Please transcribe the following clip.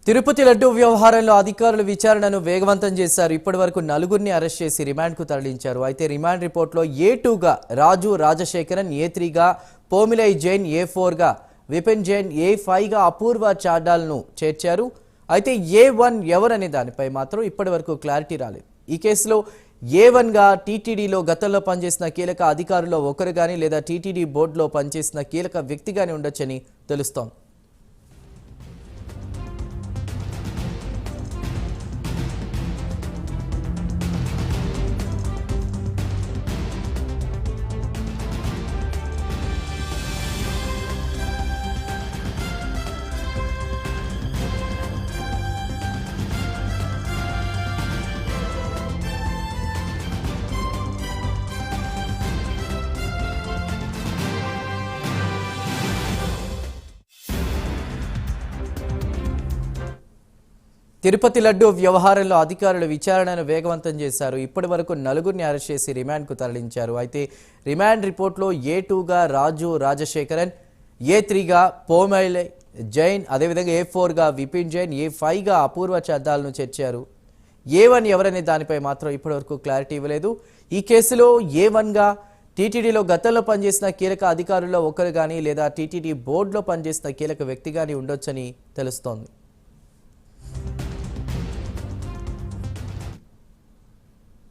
తిరుపతి లడ్డు వ్యవహారంలో అధికారులు విచారణను వేగవంతం చేశారు. ఇప్పటివరకు నలుగురిని అరెస్ట్ చేసి రిమాండ్కు తరలించారు. అయితే రిమాండ్ రిపోర్ట్లో A2గా రాజు రాజశేఖరన్, A3గా పోమిలై జైన్, A4గా విపిన్ జైన్, A5గా అపూర్వ చాడాలను చేర్చారు. అయితే A1 ఎవరనే దానిపై మాత్రం ఇప్పటివరకు క్లారిటీ రాలేదు. ఈ కేసులో A1గా టీటీడీలో గతంలో పనిచేసిన కీలక అధికారుల్లో ఒకరు కానీ లేదా టీటీడీ బోర్డులో పనిచేసిన కీలక వ్యక్తి కానీ ఉండొచ్చని తెలుస్తోంది. తిరుపతి లడ్డు వ్యవహారంలో అధికారులు విచారణను వేగవంతం చేశారు. ఇప్పటివరకు నలుగురిని అరెస్ట్ చేసి రిమాండ్కు తరలించారు. అయితే రిమాండ్ రిపోర్ట్లో A2గా రాజు రాజశేఖరన్, A3గా పోమైలై జైన్, అదేవిధంగా A4గా విపిన్ జైన్, A5గా అపూర్వ చాడాలను చేర్చారు. A1 ఎవరనే దానిపై మాత్రం ఇప్పటివరకు క్లారిటీ ఇవ్వలేదు. ఈ కేసులో A1గా టీటీడీలో గతంలో పనిచేసిన కీలక అధికారుల్లో ఒకరు కానీ లేదా టీటీడీ బోర్డులో పనిచేసిన కీలక వ్యక్తి కానీ ఉండొచ్చని తెలుస్తోంది.